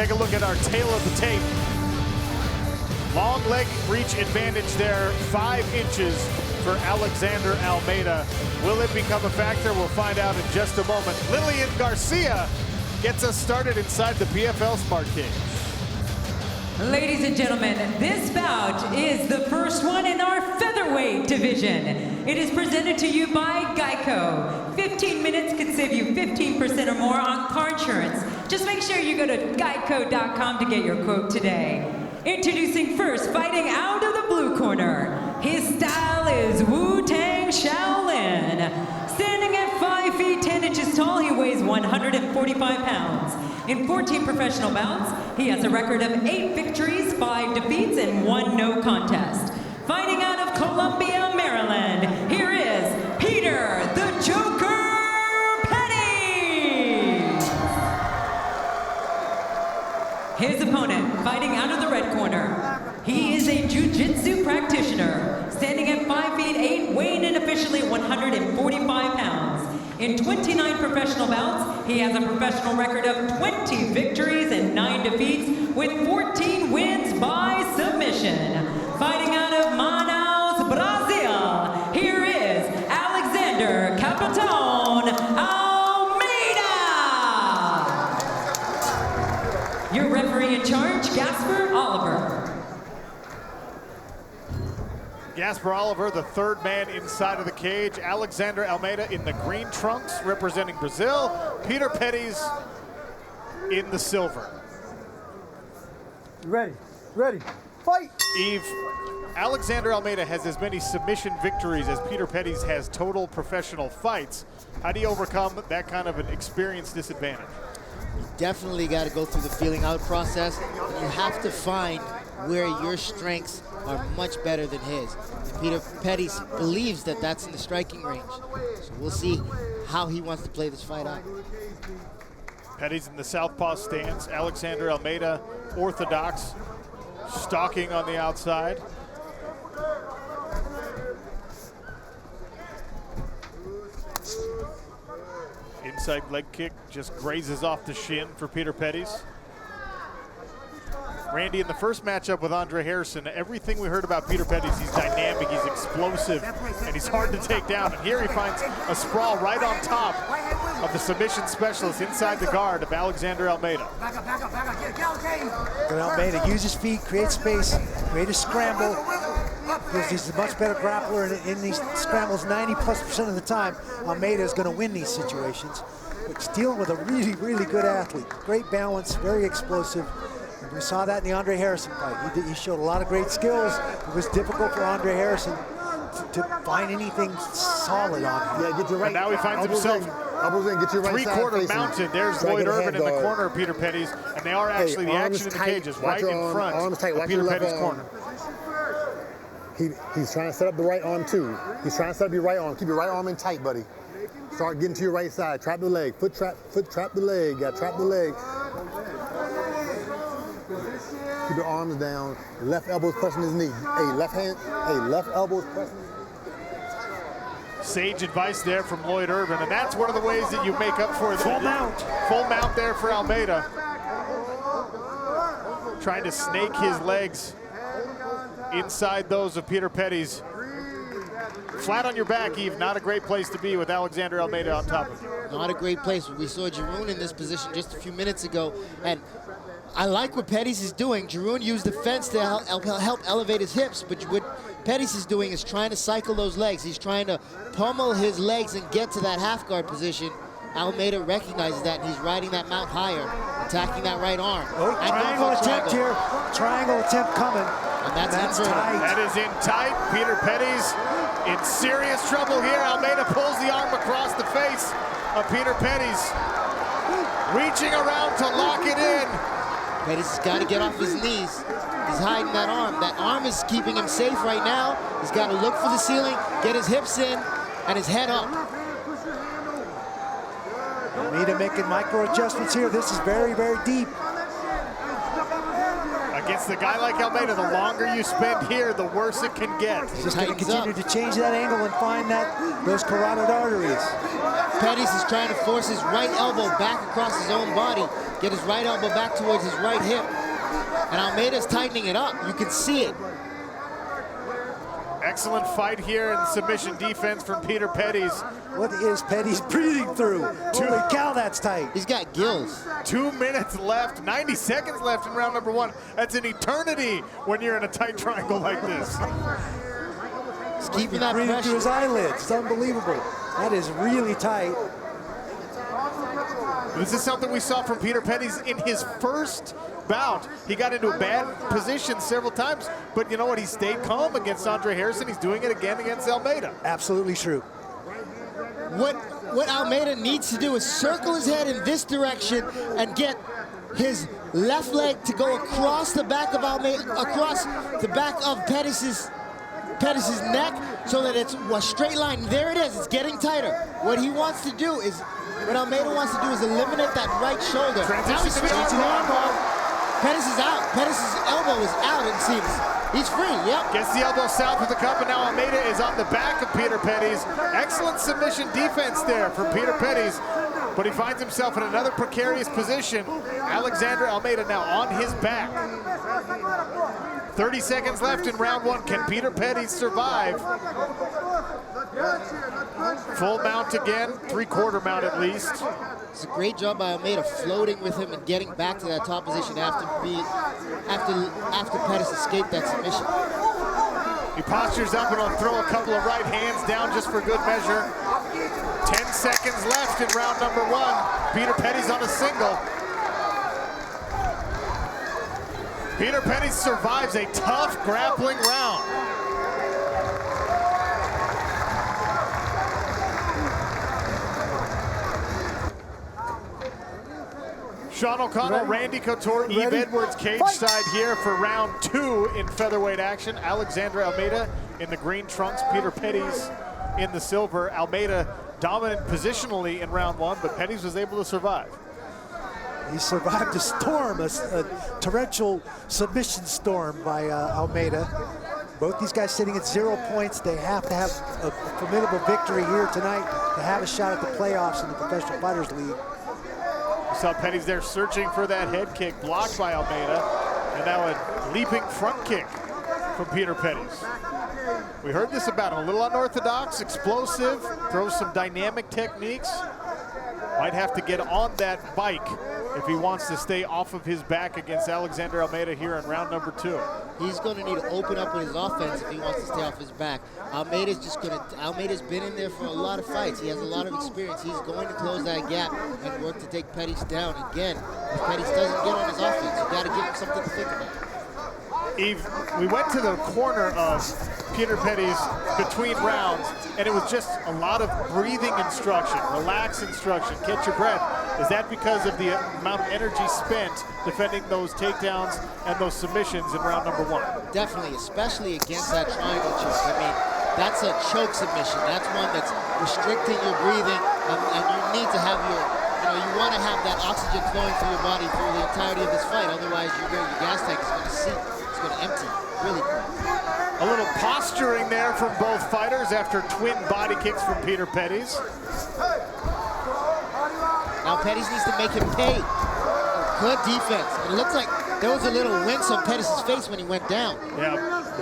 Take a look at our tail of the tape. Long leg reach advantage there, 5 inches for Alexandre Almeida. Will it become a factor? We'll find out in just a moment. Lillian Garcia gets us started inside the PFL Smart Cage. Ladies and gentlemen, this bout is the first one in our featherweight division. It is presented to you by Geico. 15 minutes can save you 15% or more on car insurance. Just make sure you go to geico.com to get your quote today. Introducing first, fighting out of the blue corner. His style is Wu-Tang Shaolin. Standing at 5 feet 10 inches tall, he weighs 145 pounds. In 14 professional bouts, he has a record of 8 victories, 5 defeats, and 1 no contest. Fighting out of Columbia, Maryland, here is Peter the Joker Petties. His opponent, fighting out of the red corner. He is a jiu-jitsu practitioner, standing at 5 feet 8, weighing in officially 145 pounds. In 29 professional bouts, he has a professional record of 20 victories and 9 defeats, with 14 wins by submission. Fighting out of Manaus, Brazil, here is Alexander Capitone Almeida. Your referee in charge, Gasper Oliver. Gasper Oliver, the third man inside of the cage. Alexandre Almeida in the green trunks representing Brazil. Peter Petties in the silver. Ready, ready, fight! Eve, Alexandre Almeida has as many submission victories as Peter Petties has total professional fights. How do you overcome that kind of an experience disadvantage? You definitely got to go through the feeling out process. And you have to find where your strengths are much better than his. And Peter Petties believes that that's in the striking range. So we'll see how he wants to play this fight out. Petties in the southpaw stance. Alexandre Almeida, orthodox, stalking on the outside. Inside leg kick just grazes off the shin for Peter Petties. Randy, in the first matchup with Andre Harrison, everything we heard about Peter Petties, he's dynamic, he's explosive, and he's hard to take down. And here he finds a sprawl right on top of the submission specialist inside the guard of Alexandre Almeida. And Almeida uses feet, create space, create a scramble, because he's a much better grappler in these scrambles 90+% of the time. Almeida is going to win these situations. But he's dealing with a really, really good athlete. Great balance, very explosive. We saw that in the Andre Harrison fight. He showed a lot of great skills. It was difficult for Andre Harrison to find anything solid on him. Yeah, get your right. And now he finds himself three-quarter mounted. There's Lloyd Irvin in the corner of Peter Petties, and they are actually the action in the cages right in front of Peter Petties' corner. He's trying to set up the right arm too. He's trying to set up your right arm. Keep your right arm in tight, buddy. Start getting to your right side. Trap the leg. Foot trap the leg. Yeah, trap the leg. Keep your arms down. Left elbow's pressing his knee. Hey, left elbow's pressing. Sage advice there from Lloyd Irvin, and that's one of the ways that you make up for the full mount there for Almeida. Trying to snake his legs inside those of Peter Petties. Flat on your back, Eve, not a great place to be with Alexandre Almeida on top of you. Not a great place. We saw Jeroen in this position just a few minutes ago, and I like what Petties is doing. Jeroen used the fence to help elevate his hips, but what Petties is doing is trying to cycle those legs. He's trying to pummel his legs and get to that half guard position. Almeida recognizes that, and he's riding that mount higher, attacking that right arm. Oh, triangle attempt here. Triangle attempt coming. And that's tight. That is in tight. Peter Petties in serious trouble here. Almeida pulls the arm across the face of Peter Petties, reaching around to lock it in. Petties has got to get off his knees. He's hiding that arm. That arm is keeping him safe right now. He's got to look for the ceiling, get his hips in, and his head up. Almeida making micro adjustments here. This is very, very deep. Against a guy like Almeida, the longer you spend here, the worse it can get. He's just going to continue to change that angle and find those carotid arteries. Petties is trying to force his right elbow back across his own body, get his right elbow back towards his right hip. And Almeida's tightening it up. You can see it. Excellent fight here in submission defense from Peter Petties. What is Petties breathing through? Holy cow, that's tight. He's got gills. 2 minutes left, 90 seconds left in round number 1. That's an eternity when you're in a tight triangle like this. He's keeping that Breathing through his pressure. eyelids. It's unbelievable. That is really tight. This is something we saw from Peter Petties in his first bout. He got into a bad position several times, but you know what? He stayed calm against Andre Harrison. He's doing it again against Almeida. Absolutely true. What Almeida needs to do is circle his head in this direction and get his left leg to go across the back of across the back of Pettis' neck, so that it's a straight line. There it is. It's getting tighter. What Almeida wants to do is eliminate that right shoulder. Now he's switching to the armbar. Pettis is out. Pettis' elbow is out, it seems. He's free, yep. Gets the elbow south with the cup, and now Almeida is on the back of Peter Petties. Excellent submission defense there from Peter Petties, but he finds himself in another precarious position. Alexandre Almeida now on his back. 30 seconds left in round 1. Can Peter Petties survive? Full mount again, 3/4 mount at least. It's a great job by Almeida floating with him and getting back to that top position after Pettis escaped that submission. He postures up and will throw a couple of right hands down just for good measure. 10 seconds left in round number 1. Peter Petties on a single. Peter Petties survives a tough grappling round. Sean O'Connell, Randy Couture, Eve Edwards cage side here for round 2 in featherweight action. Alexandre Almeida in the green trunks, Peter Petties in the silver. Almeida dominant positionally in round 1, but Petties was able to survive. He survived a storm, a torrential submission storm by Almeida. Both these guys sitting at 0 points. They have to have a formidable victory here tonight to have a shot at the playoffs in the Professional Fighters League. We saw Petties there searching for that head kick, blocked by Almeida, and now a leaping front kick from Peter Petties. We heard this about him, a little unorthodox, explosive, throws some dynamic techniques. Might have to get on that bike if he wants to stay off of his back against Alexandre Almeida here in round number 2. He's going to need to open up with his offense if he wants to stay off his back. Almeida's been in there for a lot of fights. He has a lot of experience. He's going to close that gap and work to take Petties down. Again, if Petties doesn't get on his offense, you got to give him something to think about. Eve, we went to the corner of Peter Petties between rounds, and it was just a lot of breathing instruction, relax instruction, catch your breath. Is that because of the amount of energy spent defending those takedowns and those submissions in round number 1? Definitely, especially against that triangle choke. I mean, that's a choke submission. That's one that's restricting your breathing, and you need to have you want to have that oxygen flowing through your body through the entirety of this fight. Otherwise, your gas tank is going to seep. It's going to empty really quick. A little posturing there from both fighters after twin body kicks from Peter Petties. Now Petties needs to make him pay. Good defense. It looks like there was a little wince on Pettis' face when he went down. Yeah,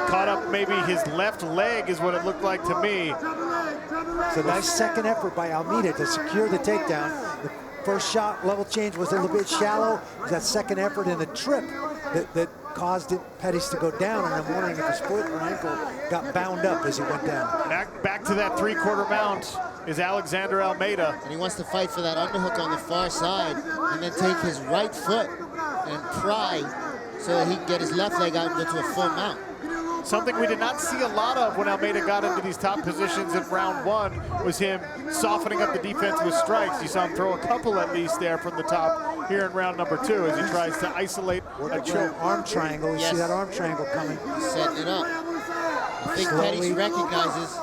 caught up maybe his left leg is what it looked like to me. It's a nice second effort by Almeida to secure the takedown. The first shot level change was a little bit shallow. It was that second effort and a trip that caused Pettis to go down, and I'm wondering if his foot or ankle got bound up as he went down. Back to that 3/4 mount is Alexandre Almeida. And he wants to fight for that underhook on the far side and then take his right foot and pry so that he can get his left leg out and go to a full mount. Something we did not see a lot of when Almeida got into these top positions in round 1 was him softening up the defense with strikes. You saw him throw a couple at least there from the top here in round number 2 as he tries to isolate a choke. Arm triangle, you see that arm triangle coming. He's setting it up. I think Pettis recognizes,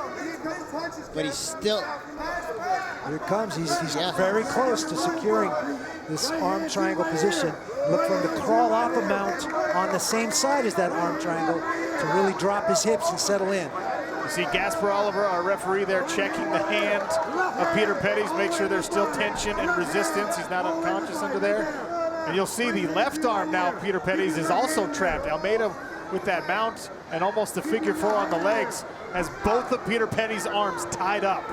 but he's still. Here it comes, he's very close to securing this arm triangle position. Look for him to crawl off a mount on the same side as that arm triangle to really drop his hips and settle in. You see Gasper Oliver, our referee there, checking the hand of Peter Pettis, make sure there's still tension and resistance. He's not unconscious under there. And you'll see the left arm now, Peter Petties is also trapped. Almeida with that mount and almost a figure 4 on the legs has both of Peter Petties' arms tied up.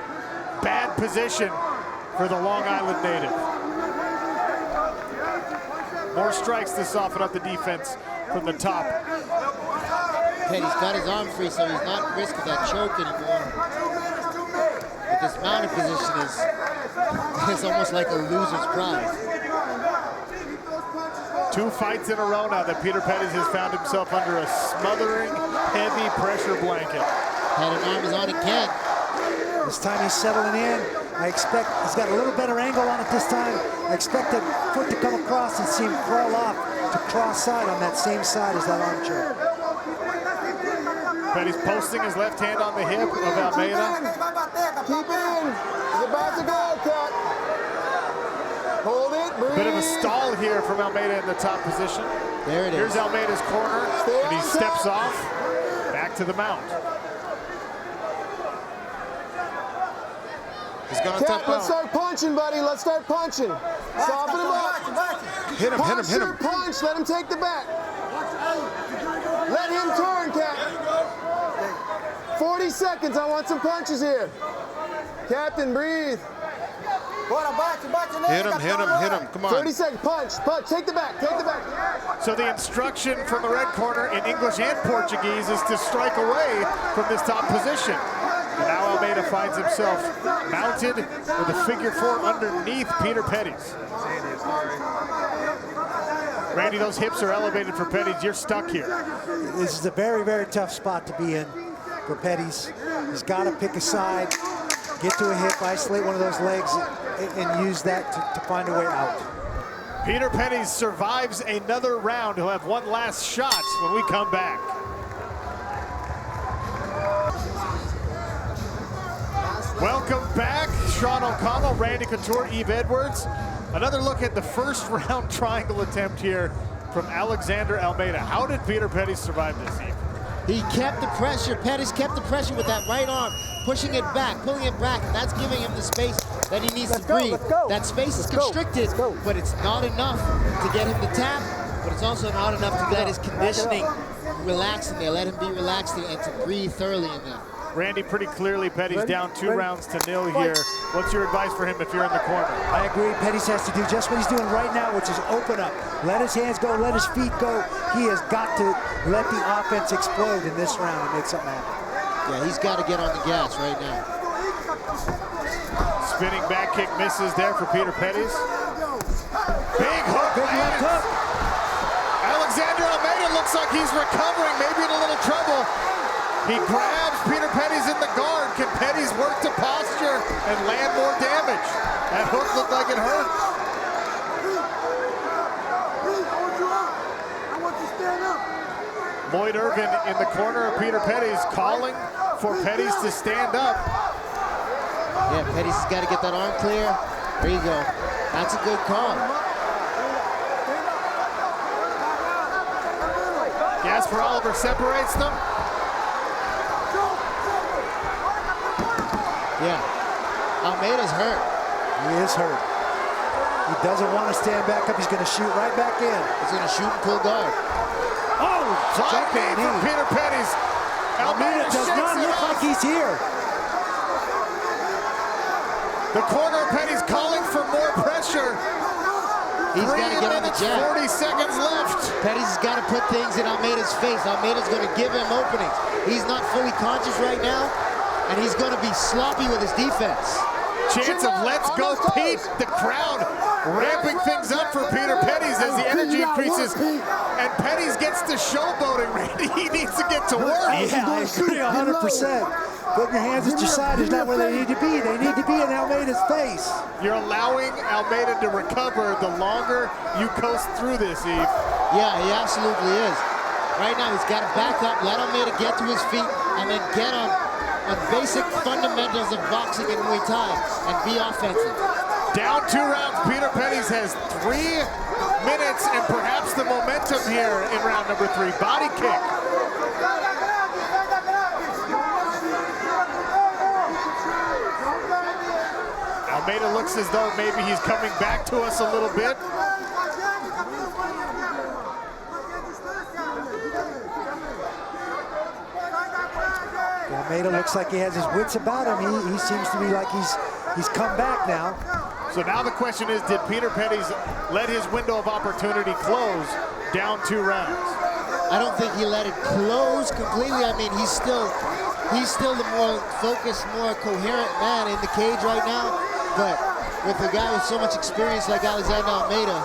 Bad position for the Long Island native. More strikes to soften up the defense from the top. Petties got his arm free, so he's not at risk of that choke anymore. But this mounted position is almost like a loser's prize. 2 fights in a row now that Peter Petties has found himself under a smothering, heavy pressure blanket. Head and arm is on again. This time he's settling in. I expect he's got a little better angle on it this time. I expect that foot to come across and see him crawl off to cross side on that same side as that arm choke. Petties posting his left hand on the hip of Almeida. Keep in. He's about to go, cut. Hold it, breathe. Bit of a stall here from Almeida in the top position. There it is. Here's Almeida's corner, and he steps off. Back to the mount. He's gonna Cat, let's start punching, buddy. Let's start punching. Soften him up. Hit him, hit him, hit him. Punch. Let him take the back. Let him turn, Cat. 40 seconds. I want some punches here. Captain, breathe. Hit him, hit him, hit him. Come on. 30 seconds. Punch. Punch. Take the back. Take the back. So the instruction from the red corner in English and Portuguese is to strike away from this top position. And now Almeida finds himself mounted with a figure 4 underneath Peter Petties. Randy, those hips are elevated for Petties. You're stuck here. This is a very, very tough spot to be in for Petties. He's got to pick a side, get to a hip, isolate one of those legs, and use that to find a way out. Peter Petties survives another round. He'll have one last shot when we come back. Welcome back, Sean O'Connell, Randy Couture, Eve Edwards. Another look at the first round triangle attempt here from Alexandre Almeida. How did Peter Petties survive this, Eve? He kept the pressure. Petties kept the pressure with that right arm, pushing it back, pulling it back, and that's giving him the space that he needs to breathe. That space is constricted, but it's not enough to get him to tap, but it's also not enough to let his conditioning relax in there, let him be relaxed and to breathe thoroughly in there. Randy, pretty clearly Petties down 2 rounds to 0 here. What's your advice for him if you're in the corner? I agree. Petties has to do just what he's doing right now, which is open up. Let his hands go, let his feet go. He has got to let the offense explode in this round and make something happen. Yeah, he's got to get on the gas right now. Spinning back kick misses there for Peter Petties. Big hook. Big left hook. Alexandre Almeida looks like he's recovering, maybe in a little trouble. He grabs Peter Petties in the guard. Can Petties work to posture and land more damage? That hook looked like it hurt. Lloyd Irvin in the corner of Peter Petties, calling for Petties to stand up. Yeah, Petties has got to get that arm clear. There you go. That's a good call. Gasper Oliver separates them. Yeah, Almeida's hurt. He is hurt. He doesn't want to stand back up. He's going to shoot right back in. He's going to shoot and pull guard. Oh, flying knee from Peter Petties. Almeida does not look like he's here. The corner of Petties calling for more pressure. He's got to get on the jab. 40 seconds left. Petties has got to put things in Almeida's face. Almeida's going to give him openings. He's not fully conscious right now, and he's going to be sloppy with his defense. Chance of let's go Pete. The crowd ramping things up for Peter Petties as the energy increases. And Petties gets to showboating, Randy. He needs to get to work. Yeah, I agree 100%. Putting your hands at your side is not where they need to be. They need to be in Almeida's face. You're allowing Almeida to recover the longer you coast through this, Eve. Yeah, he absolutely is. Right now, he's got to back up, let Almeida get to his feet, and then get on basic fundamentals of boxing and Muay Thai and be offensive. Down 2 rounds, Peter Petties has 3 minutes and perhaps the momentum here in round number 3. Body kick. Almeida looks as though maybe he's coming back to us a little bit. Almeida looks like he has his wits about him. He seems to be like he's come back now. So now the question is, did Peter Petties let his window of opportunity close down 2 rounds? I don't think he let it close completely. I mean, he's still the more focused, more coherent man in the cage right now. But with a guy with so much experience like Alexandre de Almeida,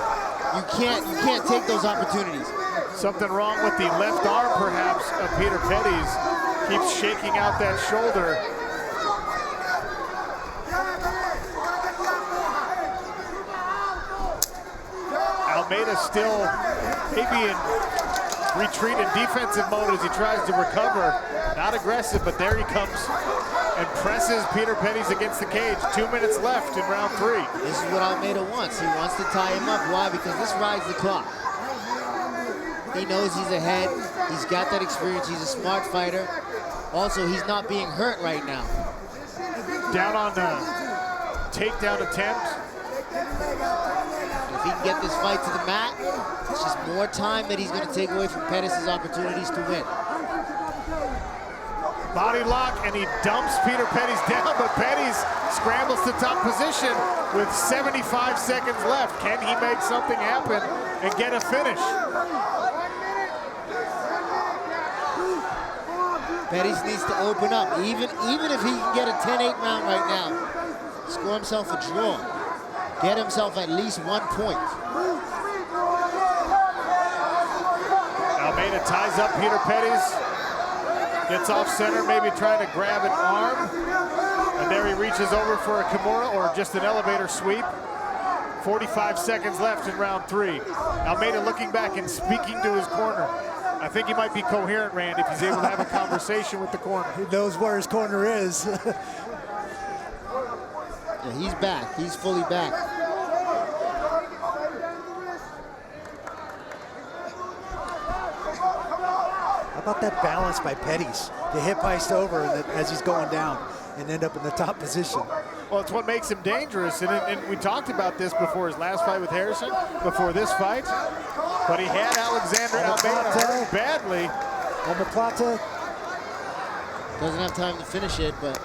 you can't take those opportunities. Something wrong with the left arm, perhaps, of Peter Petties. Keeps shaking out that shoulder. Almeida still maybe in retreat and defensive mode as he tries to recover. Not aggressive, but there he comes and presses Peter Petties against the cage. 2 minutes left in round 3. This is what Almeida wants. He wants to tie him up. Why? Because this rides the clock. He knows he's ahead. He's got that experience. He's a smart fighter. Also, he's not being hurt right now. Down on the takedown attempt. If he can get this fight to the mat, it's just more time that he's going to take away from Pettis' opportunities to win. Body lock, and he dumps Peter Petties down, but Petties scrambles to top position with 75 seconds left. Can he make something happen and get a finish? Pettis needs to open up, even if he can get a 10-8 round right now. Score himself a draw. Get himself at least 1 point. Almeida ties up Peter Petties. Gets off center, maybe trying to grab an arm. And there he reaches over for a Kimura or just an elevator sweep. 45 seconds left in round 3. Almeida looking back and speaking to his corner. I think he might be coherent, Rand, if he's able to have a conversation with the corner. He knows where his corner is. Yeah, he's back. He's fully back. How about that balance by Petties? The hip heist over as he's going down and end up in the top position. Well, it's what makes him dangerous, and we talked about this before his last fight with Harrison, before this fight, but he had Alexandre Almeida hurt badly. Omoplata doesn't have time to finish it, but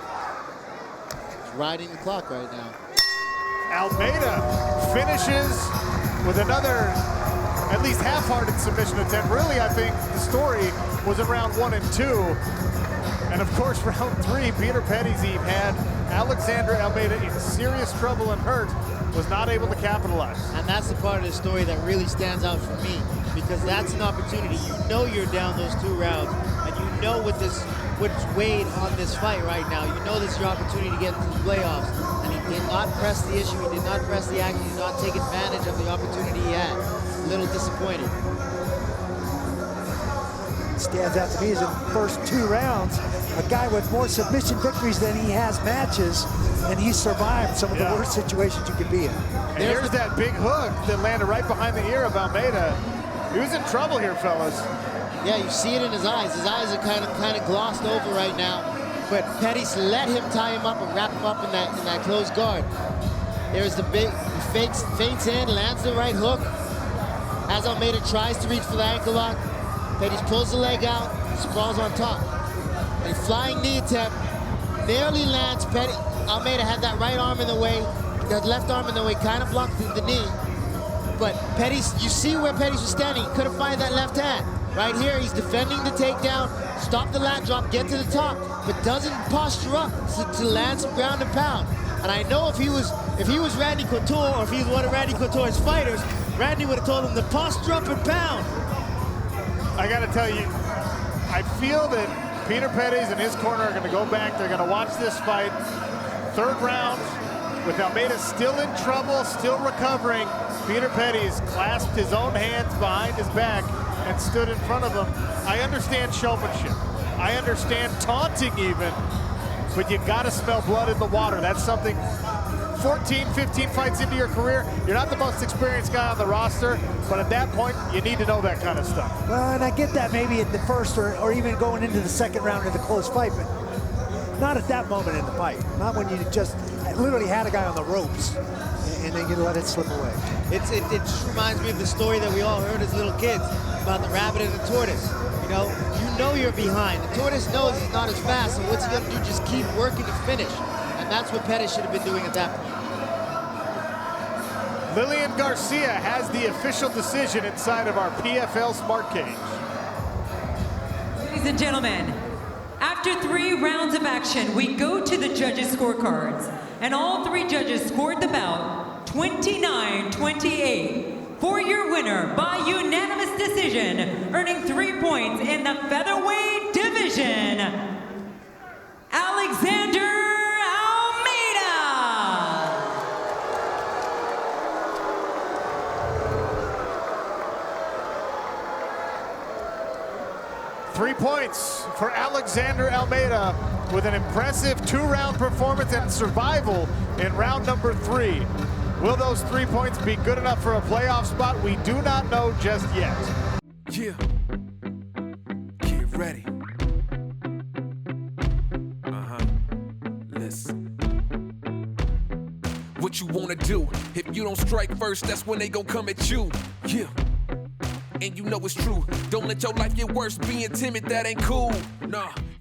he's riding the clock right now. Almeida finishes with another at least half-hearted submission attempt. Really, I think the story was in round 1 and 2. And of course, round 3, Peter Petties had Alexandre Almeida in serious trouble and hurt, was not able to capitalize. And that's the part of the story that really stands out for me, because that's an opportunity. You know you're down those 2 rounds, and you know what's weighed on this fight right now. You know this is your opportunity to get into the playoffs, and he did not press the issue, he did not press the action, he did not take advantage of the opportunity he had. A little disappointed. stands out to me is in the first 2 rounds, a guy with more submission victories than he has matches, and he's survived some of the worst situations you could be in. And here's that big hook that landed right behind the ear of Almeida. He was in trouble here, fellas. Yeah, you see it in his eyes. His eyes are kind of glossed over right now. But Petties let him tie him up and wrap him up in that closed guard. There's the big, feints in, lands the right hook. As Almeida tries to reach for the ankle lock, Petties pulls the leg out, sprawls on top. A flying knee attempt, nearly lands. Almeida had that right arm in the way, that left arm in the way, kind of blocked the knee. But Petties, you see where Petties was standing, he couldn't find that left hand. Right here, he's defending the takedown, stop the lat drop, get to the top, but doesn't posture up to land some ground and pound. And I know if he was Randy Couture, or if he was one of Randy Couture's fighters, Randy would have told him to posture up and pound. I gotta tell you, I feel that Peter Petties and his corner are gonna go back, they're gonna watch this fight. 3rd round, with Almeida still in trouble, still recovering, Peter Petties clasped his own hands behind his back and stood in front of him. I understand showmanship. I understand taunting even, but you gotta smell blood in the water. That's something, 14, 15 fights into your career, you're not the most experienced guy on the roster, but at that point, you need to know that kind of stuff. Well, and I get that maybe at the first or even going into the 2nd round of the close fight, but not at that moment in the fight. Not when you just literally had a guy on the ropes. and then you let it slip away. It just reminds me of the story that we all heard as little kids about the rabbit and the tortoise. You know you're behind. The tortoise knows he's not as fast, so what's he gonna do? Just keep working to finish. And that's what Pettis should have been doing at that point. Lillian Garcia has the official decision inside of our PFL Smart Cage. Ladies and gentlemen, after 3 rounds of action, we go to the judges' scorecards. And all 3 judges scored the bout 29-28. For your winner by unanimous decision, earning 3 points in the featherweight division, Alexandre Almeida. 3 points for Alexandre Almeida with an impressive 2-round performance and survival in round number 3. Will those 3 points be good enough for a playoff spot? We do not know just yet. Yeah. Get ready. Listen. What you wanna do? If you don't strike first, that's when they gon' come at you. Yeah. And you know it's true. Don't let your life get worse. Being timid, that ain't cool. Nah.